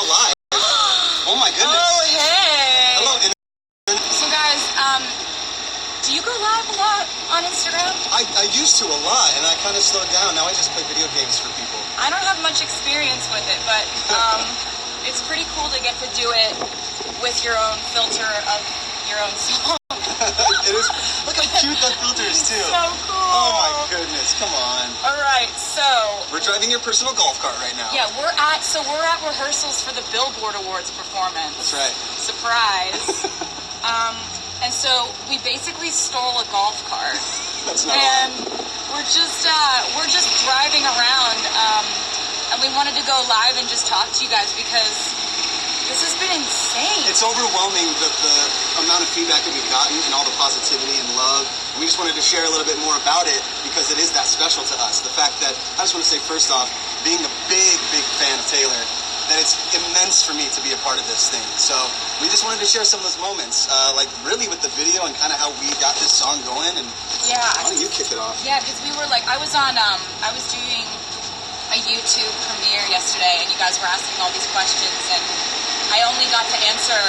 now live. Oh my goodness. Oh, hey. Hello. So guys, do you go live a lot on Instagram? I used to a lot, and I kind of slowed down. Now I just play video games for people. I don't have much experience with it, but it's pretty cool to get to do it with your own filter of your own song. It is. Look how cute that filter is too. So cool. Oh my goodness, come on. All right, so We're driving your personal golf cart right now. yeah, we're at rehearsals for the Billboard Awards performance. That's right. Surprise. And so we basically stole a golf cart. That's not And we're just driving around, and we wanted to go live and just talk to you guys because this has been insane. It's overwhelming, the amount of feedback that we've gotten and all the positivity and love. And we just wanted to share a little bit more about it because it is that special to us. The fact that, I just want to say first off, being a big fan of Taylor, that it's immense for me to be a part of this thing. So we just wanted to share some of those moments, like really with the video and kind of how we got this song going. And Yeah. why don't you kick it off? Yeah, because we were like, I was doing a YouTube premiere yesterday, and you guys were asking all these questions, and I only got to answer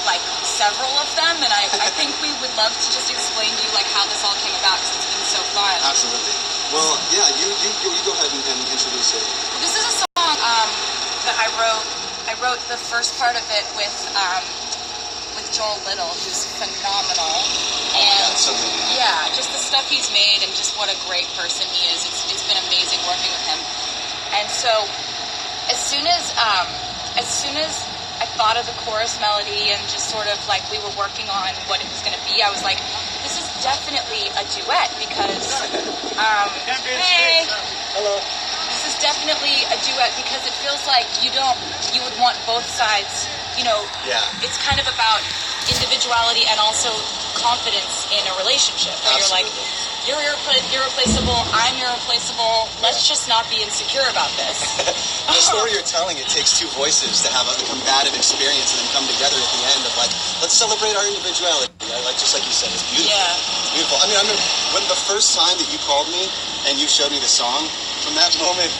like several of them, and I think we would love to just explain to you like how this all came about because it's been so fun. Absolutely. Well, yeah, you go ahead and introduce it. Well, this is a song that I wrote. I wrote the first part of it with Joel Little, who's phenomenal, and yeah, just the stuff he's made and just what a great person he is. It's been amazing working with him. And so as soon as I thought of the chorus melody and just sort of like we were working on what it was going to be, I was like, this is definitely a duet because hey, Hello. this is definitely a duet because it feels like you would want both sides, you know. Yeah. It's kind of about individuality and also confidence in a relationship where you're like, you're irreplaceable, I'm irreplaceable, let's just not be insecure about this. The story you're telling, it takes two voices to have a combative experience and then come together at the end of like, let's celebrate our individuality. Like just like you said, it's beautiful. Yeah. It's beautiful. I mean, I remember when the first time that you called me and you showed me the song, from that moment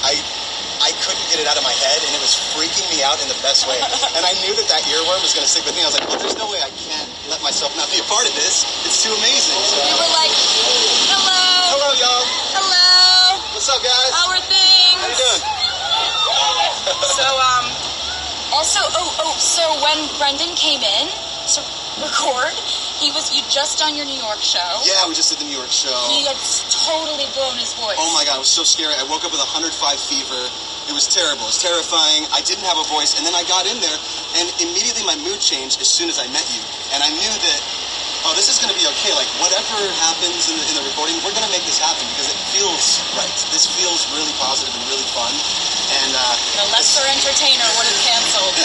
I couldn't get it out of my head, and it was freaking me out in the best way. And I knew that earworm was going to stick with me. I was like, well, there's no way I can't let myself not be a part of this. It's too amazing. So. We were like, hello. Hello, y'all. Hello. What's up, guys? How are things? How you doing? So, also, so when Brendon came in to record, you'd just done your New York show. Yeah, we just did the New York show. He had totally blown his voice. Oh my God, it was so scary. I woke up with 105 fever. It was terrible. It was terrifying. I didn't have a voice, and then I got in there, and immediately my mood changed as soon as I met you. And I knew that, oh, this is going to be okay. Like, whatever happens in the recording, we're going to make this happen because it feels right. This feels really positive and really fun. And the lesser entertainer would have canceled.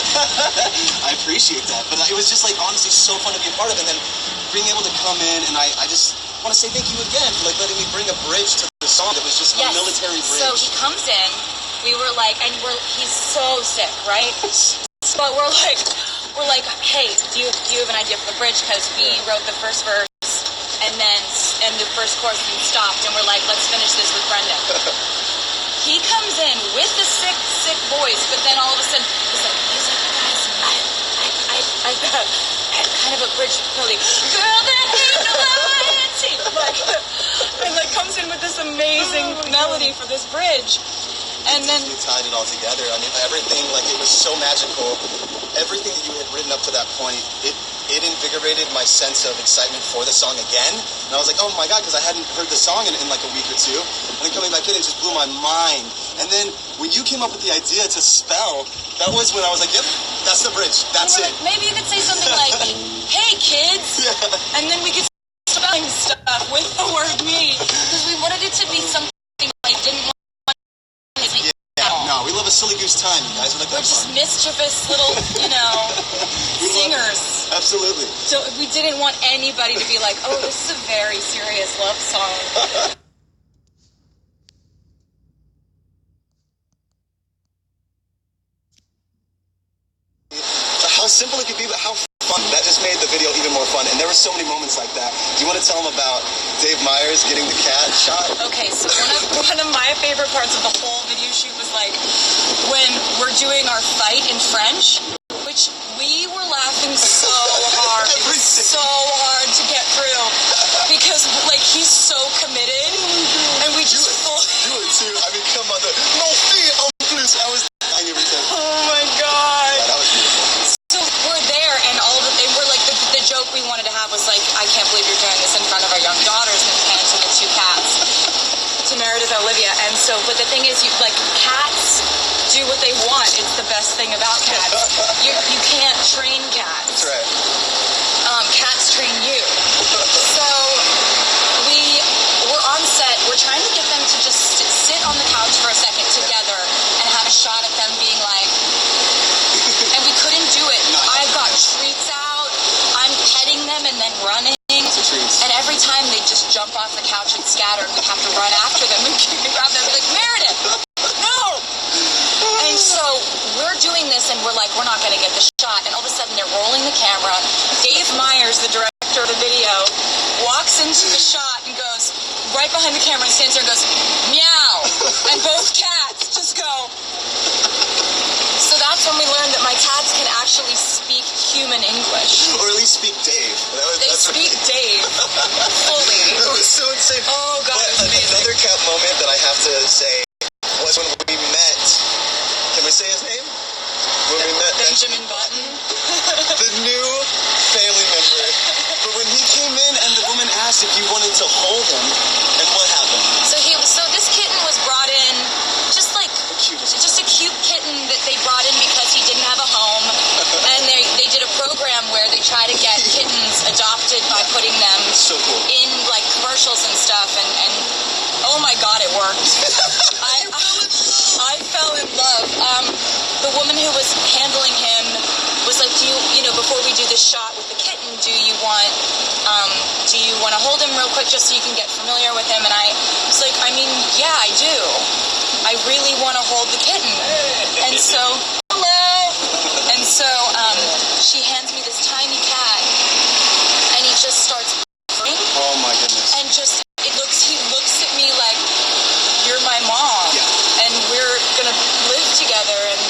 I appreciate that. But it was just like, honestly, so fun to be a part of. And then being able to come in, and I just want to say thank you again for like letting me bring a bridge to the song that was just a military bridge. So he comes in, we were like, and he's so sick, right? But we're like, hey, do you have an idea for the bridge? Because we wrote the first verse and the first chorus and stopped, and we're like, let's finish this with Brendon. He comes in with the sick voice, but then all of a sudden he's like, guys, I kind of a bridge melody. Girl, that ain't no and like comes in with this amazing melody for this bridge. And then we tied it all together. I mean, everything, like, it was so magical. Everything that you had written up to that point, it invigorated my sense of excitement for the song again. And I was like, oh my God, because I hadn't heard the song in like a week or two. And then coming back in, it just blew my mind. And then when you came up with the idea to spell, that was when I was like, yep, that's the bridge. That's it. Like, maybe you could say something like, hey kids. Yeah. And then we could spelling stuff with the word me. Because we wanted it to be something like didn't want. No, we love a silly goose time, you guys. We're just mischievous little, singers. Absolutely. So we didn't want anybody to be like, oh, this is a very serious love song. So how simple it could be, but how fun. That just made the video even more fun. And there were so many moments like that. Do you want to tell them about Dave Myers getting the cat shot? Okay, so one of my favorite parts of the whole video shoot was like when we're doing our fight in French, which we were laughing so hard. It was so hard to get through because like he's so committed, and we just do it too. I mean, come on, no fear en plus. I was dying every time. Oh my god. Yeah, that was beautiful. So we're there, and all of it, we're like the joke we wanted to have was like, I can't believe you're doing this in front of our young daughters, and pan to the two cats, to Meredith and Olivia. And so, but the thing is, you like cats do what they want. It's the best thing about cats. You can't train cats. That's right. Cats train you. So we're on set. We're trying to get them to just sit on the couch for a second together and have a shot at them being like, and we couldn't do it. I've got treats out. I'm petting them and then running. And every time they just jump off the couch and scatter, and we have to run after them and grab them and be like, Meredith, no! And so we're doing this and we're like, we're not going to get the shot. And all of a sudden they're rolling the camera. Dave Myers, the director of the video, walks into the shot and goes right behind the camera and stands there and goes, meow. And both cats just go. So that's when we learned that my cats can actually speak human English. Or at least speak Dave. They speak Dave fully. That was so insane. Oh, God, it was amazing. Another cat moment that I have to say was when we met. Can we say his name? When we met Benjamin Button. The new family member. But when he came in and the woman asked if you wanted to hold him, and what happened? So this kitten was brought in just like just a cute kitten that they brought in because he didn't have a home. And they did a program where they try to get kittens adopted by putting them so cool. in like commercials and stuff, and oh my god, it worked. I fell in love. The woman who was handling him was like, do you know, before we do this shot with the kitten, do you want to hold him real quick just so you can get familiar with him? And I was like, I mean, yeah, I do. I really want to hold the kitten. And so, hello. And so she hands me this tiny cat, and he just starts purring. Oh my goodness. And he looks at me like, you're my mom, and we're gonna live together. And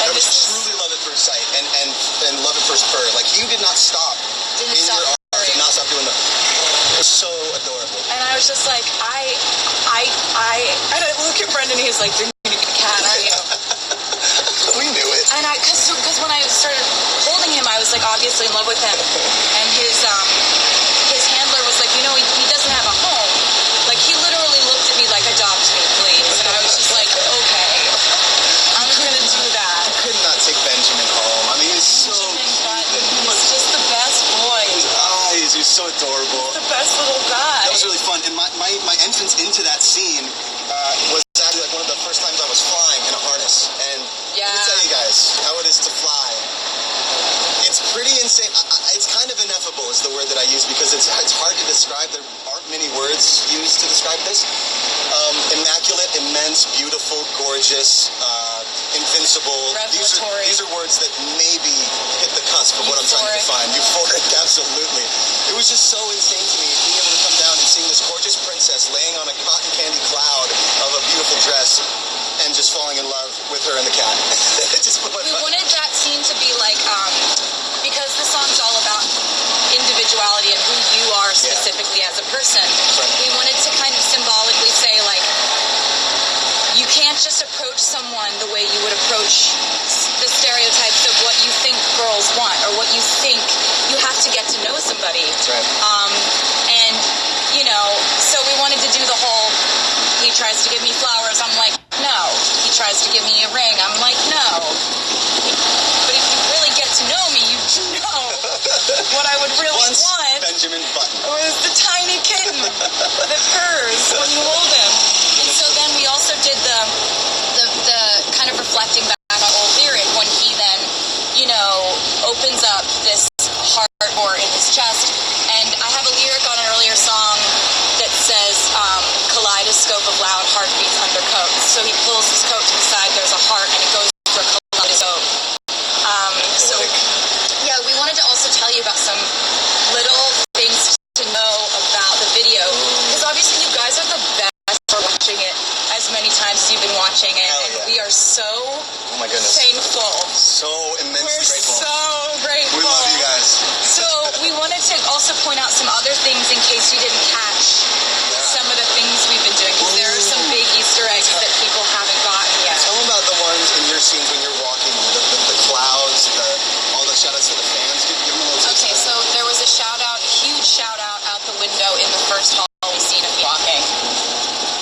that was truly love at first sight, and love at first purr. Like you did not stop. Didn't in stop. Your arms, did not stop doing the. It was so adorable. And I was just like, and I look at Brendon, and he's like, you're gonna get a cat, aren't you? We knew it. And because when I started holding him, I was like obviously in love with him, and his handler was like, you know, he doesn't have a home. Like he literally looked at me like, adopt me, please. And I was just like, okay, I'm gonna do that. I could not take Benjamin home. I mean, he's so cute. He's just the best boy. His eyes, he's so adorable. He's the best little guy. That was really fun. And my entrance into that scene was actually like one of the first times I was flying in a harness. And let me tell you guys how it is to fly. It's pretty insane. It's kind of ineffable is the word that I use because it's hard to describe. There aren't many words used to describe this. Immaculate, immense, beautiful, gorgeous, invincible. Revelatory. These are words that maybe hit the cusp of what I'm trying to define. Euphoric, absolutely. It was just so insane to me being able to come down and seeing this gorgeous princess laying on a cotton candy cloud of a beautiful dress and just falling in love with her and the cat. We wanted that scene to be like, because the song's all about individuality and who you are specifically as a person. We wanted to kind of symbolically say, like, you can't just approach someone the way you would approach the stereotypes of what you think girls want or what you think. You have to get to know somebody. That's right. And, you know, so we wanted to do the whole, he tries to give me flowers, I'm like, no. He tries to give me a ring, I'm like, no. But if you really get to know me, you know what I would really want. Benjamin Button. Was the tiny kitten that purrs when you hold him. And so then we also did the kind of reflecting back on old lyric when he then, you know, opens up this heart or in his chest. And I have a lyric on an earlier song that says, kaleidoscope of loud heartbeats under coats. So he pulls his coat to the side, there's a heart, and it goes for a kaleidoscope. So, yeah, we wanted to also it, Hell and yeah. we are so Oh my goodness. thankful. So immensely We're grateful. so grateful. We love you guys. So we wanted to also point out some other things in case you didn't catch some of the things we've been doing, because there are some big Easter eggs that people haven't gotten yet. Tell them about the ones in your scenes when you're walking, the clouds, all the shout outs to the fans. Give them those. Okay, so there was a shout out, huge shout out the window in the first Halloween scene of me walking.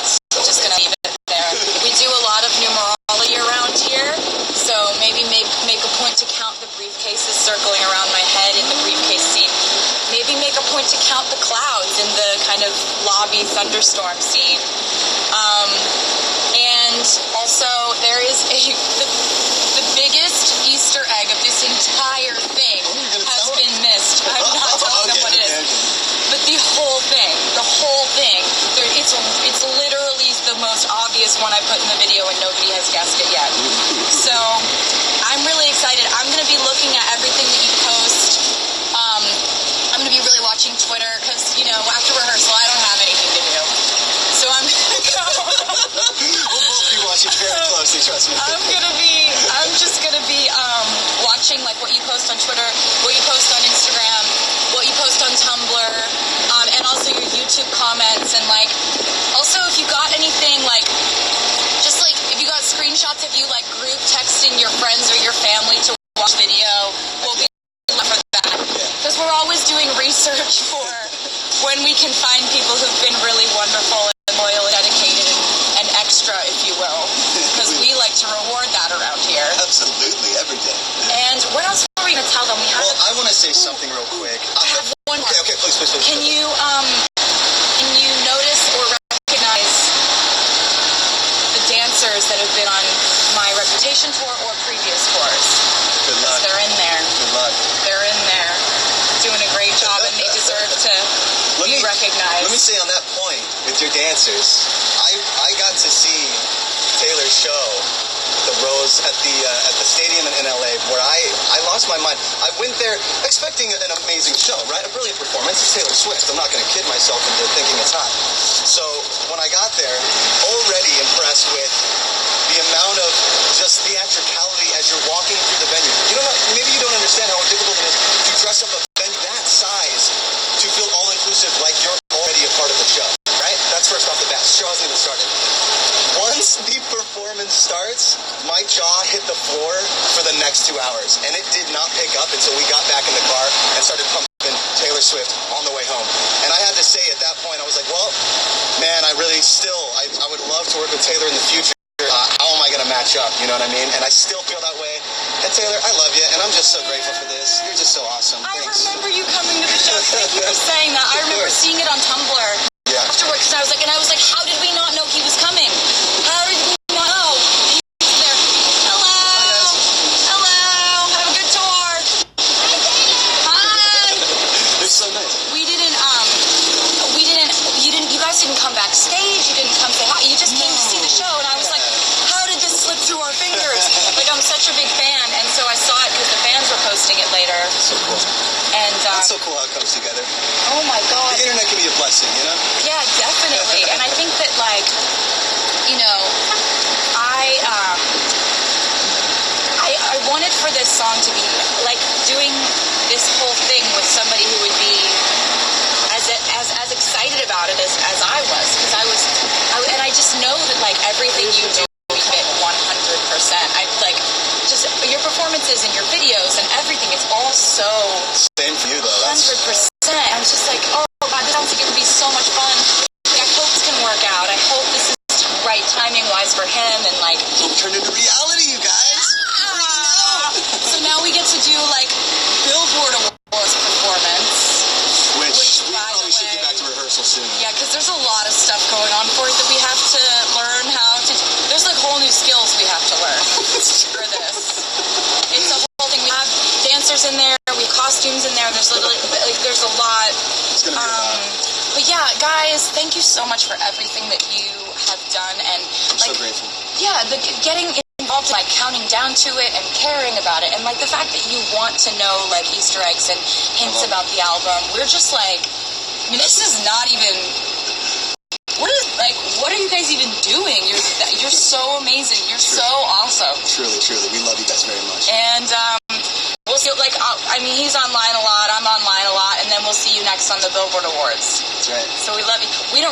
So just gonna leave it there. We do a lot of numerology around here, so maybe make a point to count the briefcases circling around my head in the briefcase scene. Maybe make a point to count the clouds in the kind of lobby thunderstorm scene. And also there is the biggest Easter egg of this entire thing has been missed. I'm not telling them what it is. But the whole thing, it's literally the most obvious one I put in the video and nobody has guessed it yet. So I'm really excited. I'm going to be looking at everything that you post. I'm going to be really watching Twitter because, after rehearsal I don't have anything to do. So I'm going to go. We'll both be watching very closely, trust me. I'm just going to be watching like what you post on Twitter, what you post on Instagram, what you post on Tumblr, and also your YouTube comments, and like also if you got anything like just like if you got screenshots of you like group texting your friends or your family to watch video, we'll be for that, because we're always doing research for when we can find people who've been really wonderful and loyal and dedicated and extra, if you will, because we like to reward that around here. Absolutely, every day. And what else were we going to tell them? I want to say something real quick. I have one more. Okay, please. Can you notice or recognize the dancers that have been on my Reputation tour or previous tours? Good luck. They're in there. Good luck. They're in there, doing a great job, and they deserve to be recognized. Let me say on that point with your dancers, I got to see Taylor's show, the Rose at the stadium in LA, where I lost my mind. I went there expecting an amazing show, right? A brilliant performance. It's Taylor Swift. I'm not going to kid myself into thinking it's not. So when I got there, already impressed with the amount of just theatricality as you're walking through the venue. Maybe you don't understand how difficult it is to dress up a venue that size to feel all-inclusive like you're already a part of the show, right? That's first off the bat. The show hasn't even started. Once the performance starts, my jaw hit the floor for the next 2 hours, and it did not pick up until we got back in the car and started pumping Taylor Swift on the way home. And I had to say at that point, I was like, well, man, I would love to work with Taylor in the future. How am I going to match up? You know what I mean? And I still feel that way. And Taylor, I love you, and I'm just so grateful for this. You're just so awesome. Thanks. I remember you coming to the show. Thank you for saying that. I remember seeing it on Tumblr afterwards, because I was like, how did we not know he was coming? How did we not know? And he was there. Hello. Have a good tour. Hi. It's so nice. You guys didn't come backstage. You didn't come say hi. You just came to see the show, and I was like, how did this slip through our fingers? Like, I'm such a big fan, and so I saw it because the fans were posting it later. So cool. And that's so cool how it comes together. Oh my God. The internet can be a blessing, you know? Yeah, definitely. And I think that, like, I wanted for this song to be like doing this whole thing with somebody who would be as excited about it as I was, because and I just know that like everything you do fit 100%. I like just your performances and your videos and everything. It's all so same for you though. 100%. I'm just like, oh God, this sounds like it would be so much fun. Like, I hope this can work out. I hope this is right timing wise for him, and like it'll turn into reality, you guys. So now we get to do like Billboard Awards performance. Which we probably should get back to rehearsal soon. Yeah, because there's a lot of stuff going on for it that we have to learn how to do. There's like whole new skills we have to learn for this. It's a whole thing. We have dancers in there, we have costumes in there. There's literally like there's a lot. It's gonna be a lot. But yeah, guys, thank you so much for everything that you have done, and I'm so grateful. Yeah, getting involved, like counting down to it and caring about it, and like the fact that you want to know like Easter eggs and hints about the album. We're just like, I mean, this is not even. What is like, what are you guys even doing? You're so amazing. You're so awesome. Truly, truly. We love you guys very much. And we'll see, like, I mean, he's online a lot, I'm online a lot, and then we'll see you next on the Billboard Awards. That's right. So we love you. We don't